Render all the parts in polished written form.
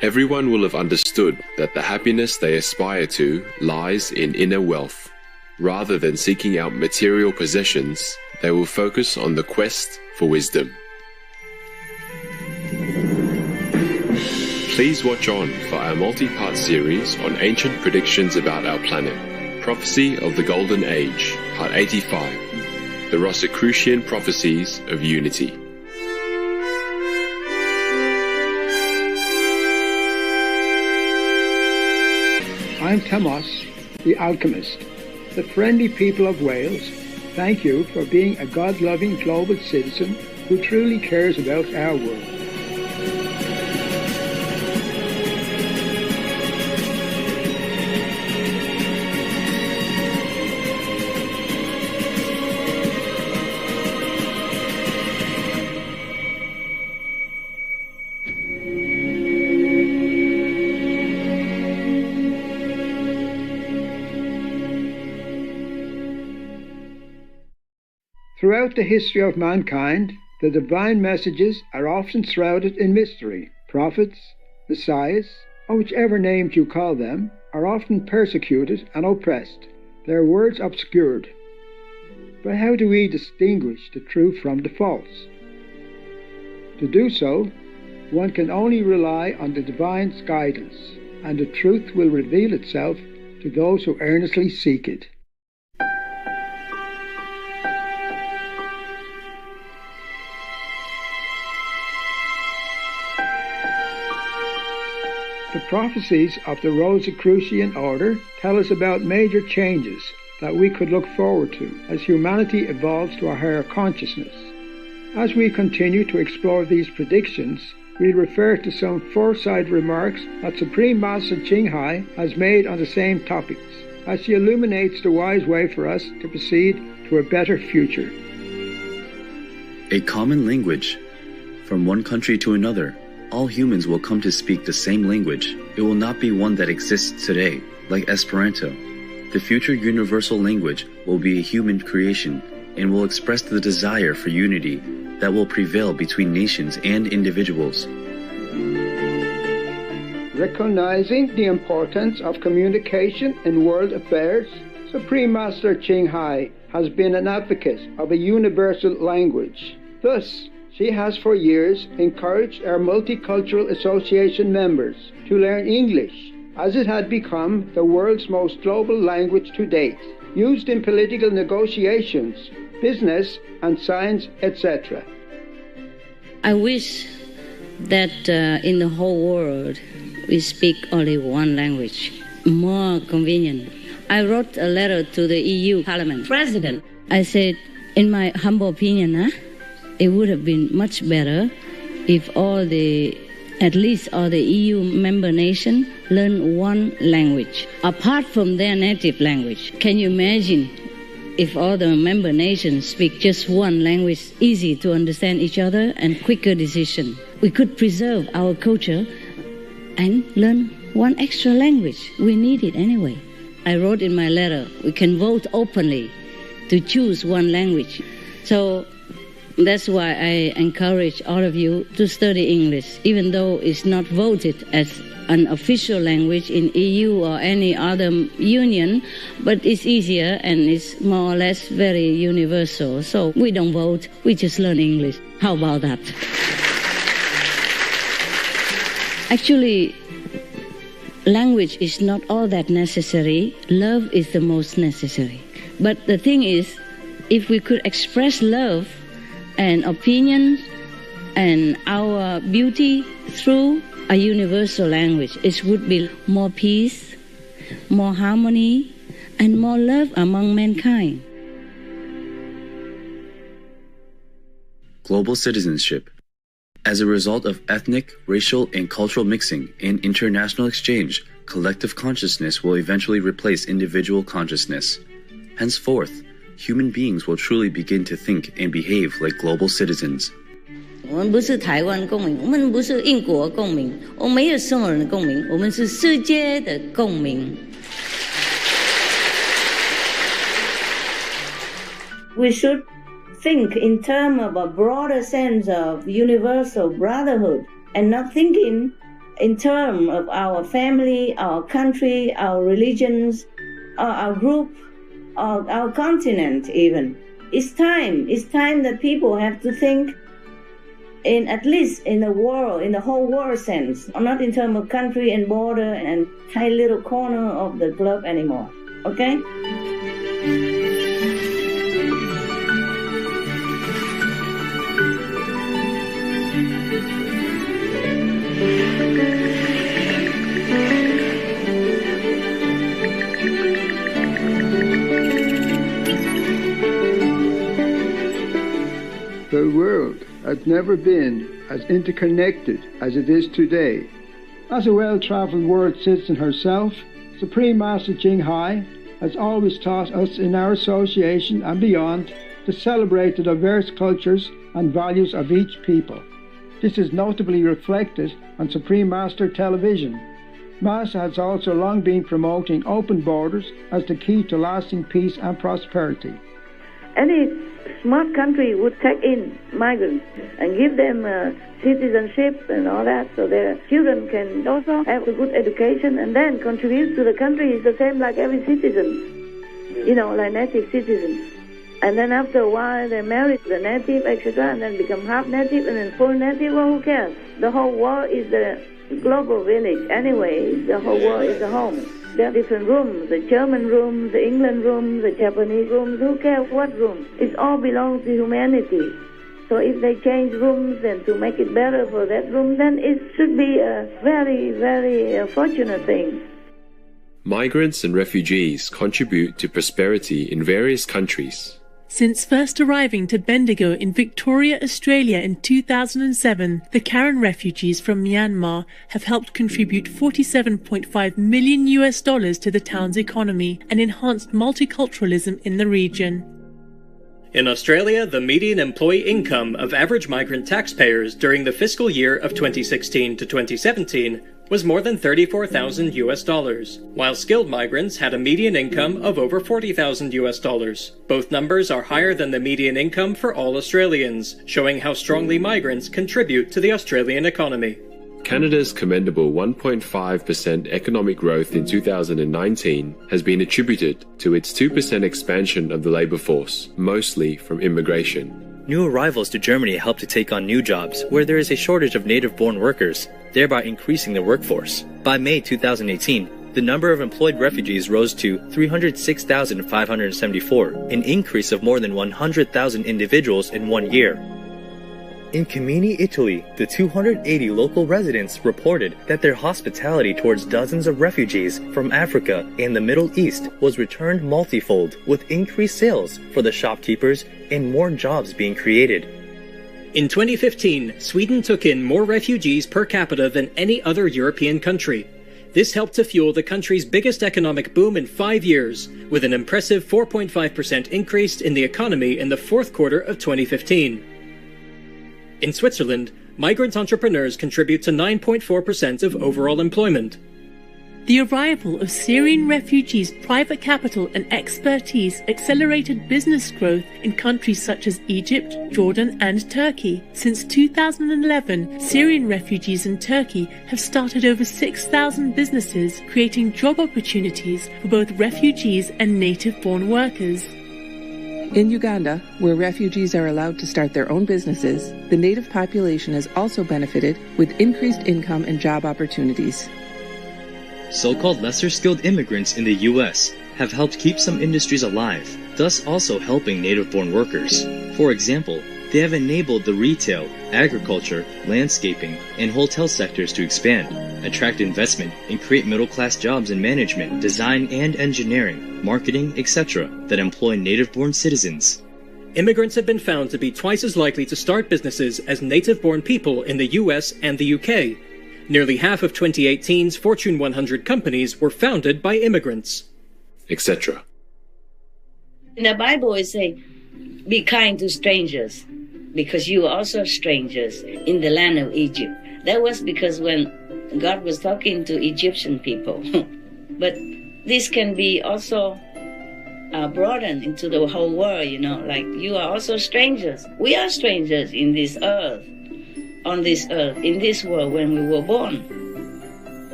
Everyone will have understood that the happiness they aspire to lies in inner wealth. Rather than seeking out material possessions, they will focus on the quest for wisdom. Please watch on for our multi-part series on ancient predictions about our planet, Prophecy of the Golden Age, Part 85, the Rosicrucian Prophecies of Unity. I'm Thomas, the alchemist. The friendly people of Wales, thank you for being a God-loving global citizen who truly cares about our world. Throughout the history of mankind, the divine messages are often shrouded in mystery. Prophets, messiahs, or whichever names you call them, are often persecuted and oppressed, their words obscured. But how do we distinguish the true from the false? To do so, one can only rely on the divine's guidance, and the truth will reveal itself to those who earnestly seek it. The prophecies of the Rosicrucian order tell us about major changes that we could look forward to as humanity evolves to a higher consciousness. As we continue to explore these predictions, we'll refer to some foresight remarks that Supreme Master Ching Hai has made on the same topics, as she illuminates the wise way for us to proceed to a better future. A common language. From one country to another, all humans will come to speak the same language. It will not be one that exists today, like Esperanto. The future universal language will be a human creation and will express the desire for unity that will prevail between nations and individuals. Recognizing the importance of communication in world affairs, Supreme Master Ching Hai has been an advocate of a universal language. Thus, she has for years encouraged our Multicultural Association members to learn English, as it had become the world's most global language to date, used in political negotiations, business and science, etc. I wish that in the whole world we speak only one language, more convenient. I wrote a letter to the EU Parliament President. I said, in my humble opinion, it would have been much better if at least all the EU member nations learn one language, apart from their native language. Can you imagine if all the member nations speak just one language, easy to understand each other and quicker decision? We could preserve our culture and learn one extra language. We need it anyway. I wrote in my letter, we can vote openly to choose one language. So that's why I encourage all of you to study English, even though it's not voted as an official language in EU or any other union, but it's easier and it's more or less very universal. So we don't vote, we just learn English. How about that? Actually, language is not all that necessary. Love is the most necessary. But the thing is, if we could express love and opinions and our beauty through a universal language, it would be more peace, more harmony, and more love among mankind. Global citizenship. As a result of ethnic, racial, and cultural mixing and international exchange, collective consciousness will eventually replace individual consciousness. Henceforth, human beings will truly begin to think and behave like global citizens. 我们不是台湾共鸣，我们不是英国共鸣，我们没有什么人的共鸣，我们是世界的共鸣。We should think in terms of a broader sense of universal brotherhood and not thinking in terms of our family, our country, our religions, our group, our continent even. It's time that people have to think in at least in the world, in the whole world sense, not in terms of country and border and tiny little corner of the globe anymore. Okay? The world has never been as interconnected as it is today. As a well-travelled world citizen herself, Supreme Master Ching Hai has always taught us in our association and beyond to celebrate the diverse cultures and values of each people. This is notably reflected on Supreme Master Television. Master has also long been promoting open borders as the key to lasting peace and prosperity. Any smart country would take in migrants and give them citizenship and all that, so their children can also have a good education and then contribute to the country. It's the same like every citizen, like native citizens. And then after a while they marry the native, etc., and then become half native and then full native. Well, who cares? The whole world is the global village anyway. The whole world is a home. There are different rooms, the German room, the England room, the Japanese rooms. Who cares what room? It all belongs to humanity. So if they change rooms and to make it better for that room, then it should be a very, very fortunate thing. Migrants and refugees contribute to prosperity in various countries. Since first arriving to Bendigo in Victoria, Australia in 2007, the Karen refugees from Myanmar have helped contribute $47.5 million to the town's economy and enhanced multiculturalism in the region. In Australia, the median employee income of average migrant taxpayers during the fiscal year of 2016 to 2017 was more than $34,000, while skilled migrants had a median income of over $40,000. Both numbers are higher than the median income for all Australians, showing how strongly migrants contribute to the Australian economy. Canada's commendable 1.5% economic growth in 2019 has been attributed to its 2% expansion of the labour force, mostly from immigration. New arrivals to Germany help to take on new jobs where there is a shortage of native-born workers, thereby increasing the workforce. By May 2018, the number of employed refugees rose to 306,574, an increase of more than 100,000 individuals in 1 year. In Camini, Italy, the 280 local residents reported that their hospitality towards dozens of refugees from Africa and the Middle East was returned multifold, with increased sales for the shopkeepers and more jobs being created. In 2015, Sweden took in more refugees per capita than any other European country. This helped to fuel the country's biggest economic boom in 5 years, with an impressive 4.5% increase in the economy in the fourth quarter of 2015. In Switzerland, migrant entrepreneurs contribute to 9.4% of overall employment. The arrival of Syrian refugees' private capital and expertise accelerated business growth in countries such as Egypt, Jordan, and Turkey. Since 2011, Syrian refugees in Turkey have started over 6,000 businesses, creating job opportunities for both refugees and native-born workers. In Uganda, where refugees are allowed to start their own businesses, the native population has also benefited with increased income and job opportunities. So-called lesser-skilled immigrants in the U.S. have helped keep some industries alive, thus also helping native-born workers. For example, they have enabled the retail, agriculture, landscaping, and hotel sectors to expand, attract investment, and create middle-class jobs in management, design and engineering, marketing, etc. that employ native-born citizens. Immigrants have been found to be twice as likely to start businesses as native-born people in the US and the UK. Nearly half of 2018's Fortune 100 companies were founded by immigrants, etc. In the Bible it says, be kind to strangers, because you are also strangers in the land of Egypt. That was because when God was talking to Egyptian people. But this can be also broadened into the whole world, like you are also strangers. We are strangers in this earth, on this earth, in this world when we were born.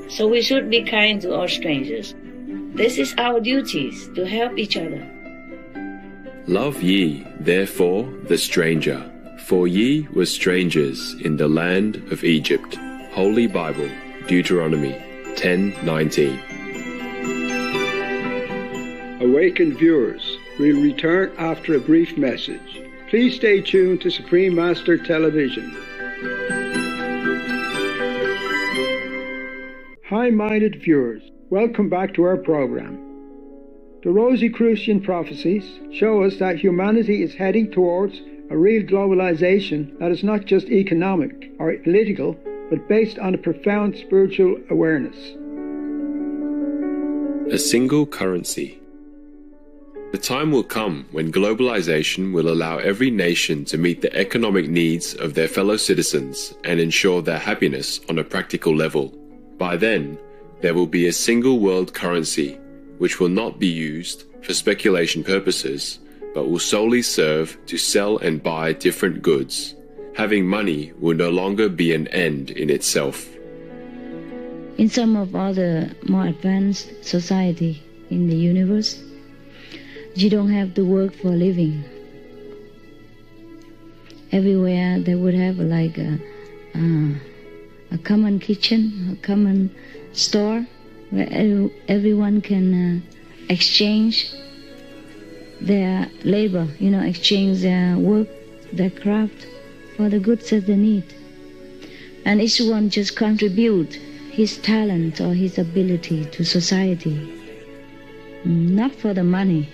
So we should be kind to all strangers. This is our duties, to help each other. Love ye, therefore, the stranger, for ye were strangers in the land of Egypt. Holy Bible, Deuteronomy 10:19. Awakened viewers, we'll return after a brief message. Please stay tuned to Supreme Master Television. High-minded viewers, welcome back to our program. The Rosicrucian Prophecies show us that humanity is heading towards a real globalization that is not just economic or political, but based on a profound spiritual awareness. A single currency. The time will come when globalization will allow every nation to meet the economic needs of their fellow citizens and ensure their happiness on a practical level. By then, there will be a single world currency, which will not be used for speculation purposes, but will solely serve to sell and buy different goods. Having money will no longer be an end in itself. In some of other more advanced society in the universe, you don't have to work for a living. Everywhere they would have like a common kitchen, a common store, where everyone can exchange their labor, exchange their work, their craft for the goods that they need. And each one just contribute his talent or his ability to society. Not for the money,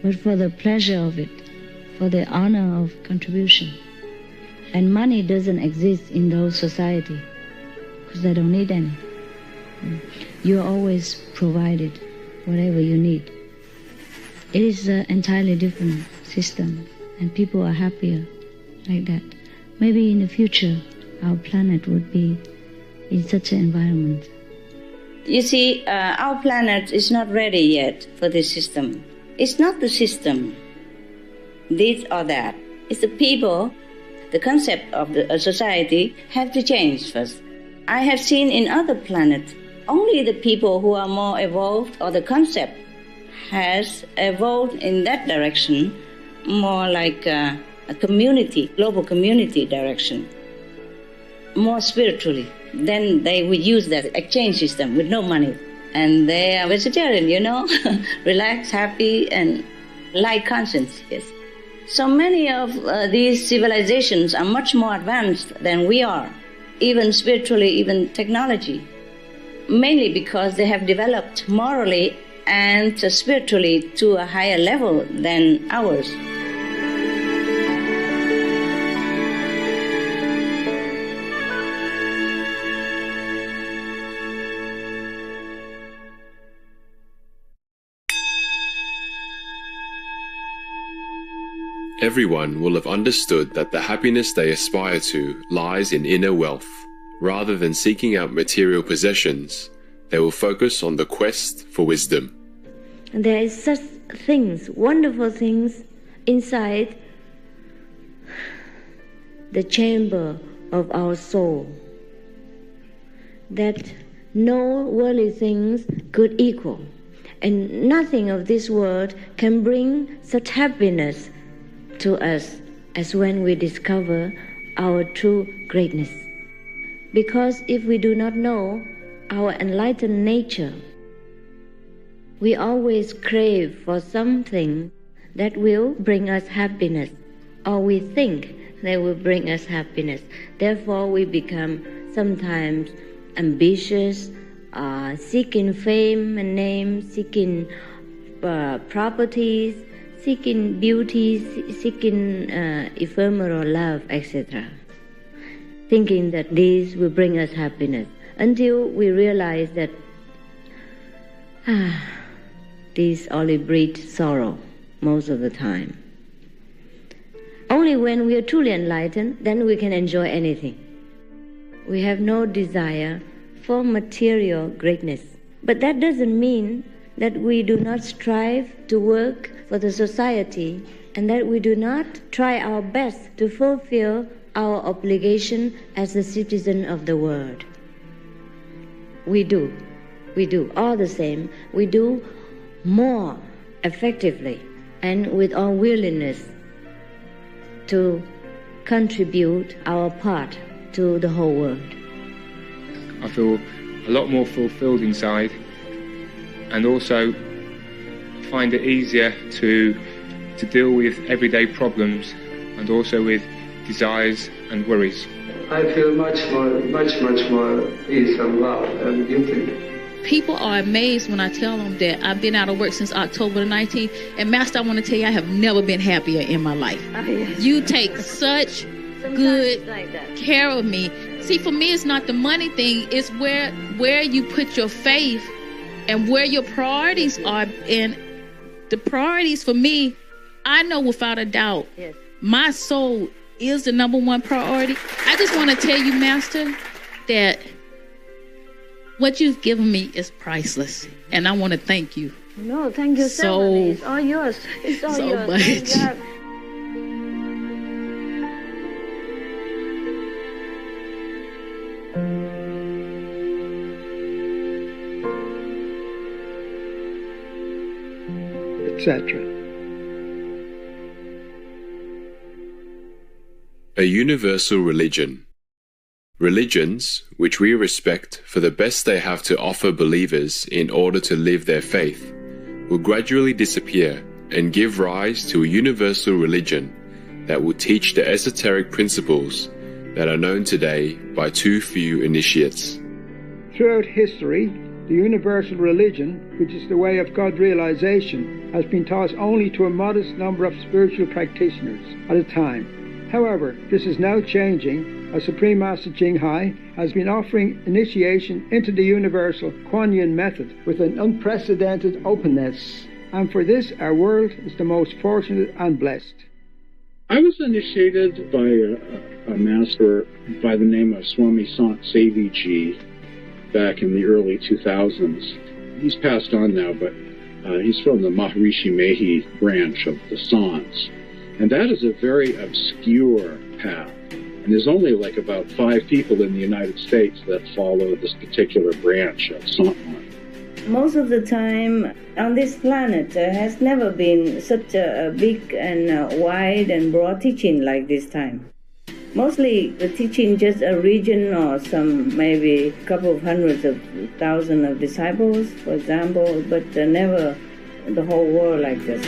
but for the pleasure of it, for the honor of contribution. And money doesn't exist in those society because they don't need any. You're always provided whatever you need. It is an entirely different system, and people are happier like that. Maybe in the future, our planet would be in such an environment. You see, our planet is not ready yet for this system. It's not the system, this or that. It's the people. The concept of the society have to change first. I have seen in other planets, only the people who are more evolved, or the concept has evolved in that direction, more like a community, global community direction, more spiritually. Then they would use that exchange system with no money. And they are vegetarian, relaxed, happy, and light conscience, yes. So many of these civilizations are much more advanced than we are, even spiritually, even technology, mainly because they have developed morally and spiritually to a higher level than ours. Everyone will have understood that the happiness they aspire to lies in inner wealth. Rather than seeking out material possessions, they will focus on the quest for wisdom. And there is such things, wonderful things, inside the chamber of our soul that no worldly things could equal. And nothing of this world can bring such happiness to us as when we discover our true greatness. Because if we do not know our enlightened nature, we always crave for something that will bring us happiness, or we think they will bring us happiness. Therefore, we become sometimes ambitious, seeking fame and name, seeking properties, seeking beauty, seeking ephemeral love, etc., thinking that these will bring us happiness, until we realize that these only breed sorrow most of the time. Only when we are truly enlightened, then we can enjoy anything. We have no desire for material greatness. But that doesn't mean that we do not strive to work for the society, and that we do not try our best to fulfill our obligation as a citizen of the world. we do. We do. All the same, we do more effectively and with our willingness to contribute our part to the whole world. I feel a lot more fulfilled inside, and also find it easier to deal with everyday problems and also with desires and worries. I feel much more peace and love and unity. People are amazed when I tell them that I've been out of work since October the 19th. And Master, I want to tell you, I have never been happier in my life. Yes. You take such good care of me. See, for me, it's not the money thing. It's where you put your faith and where your priorities are. And the priorities for me, I know without a doubt, yes, my soul is the number one priority. I just want to tell you, Master, that what you've given me is priceless, and I want to thank you. No, thank you so much. It's all yours. It's all yours. Much. Etc. A universal religion. Religions, which we respect for the best they have to offer believers in order to live their faith, will gradually disappear and give rise to a universal religion that will teach the esoteric principles that are known today by too few initiates. Throughout history, the universal religion, which is the way of God realization, has been taught only to a modest number of spiritual practitioners at a time. However, this is now changing as Supreme Master Ching Hai has been offering initiation into the universal Kuan Yin method with an unprecedented openness. And for this, our world is the most fortunate and blessed. I was initiated by a master by the name of Swami Sant Seviji back in the early 2000s. He's passed on now, but he's from the Maharishi Mehi branch of the Sants. And that is a very obscure path. And there's only like about 5 people in the United States that follow this particular branch of Santman. Most of the time on this planet, there has never been such a big and wide and broad teaching like this time. Mostly the teaching just a region or some maybe a couple of hundreds of thousands of disciples, for example, but never the whole world like this.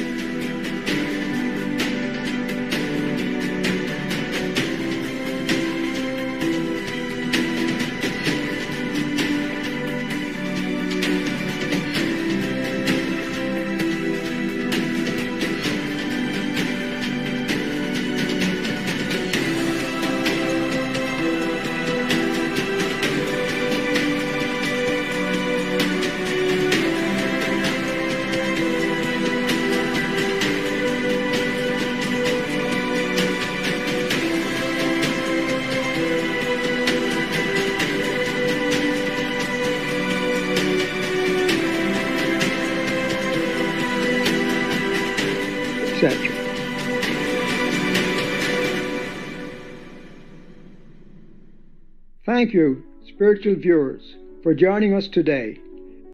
Thank you, spiritual viewers, for joining us today.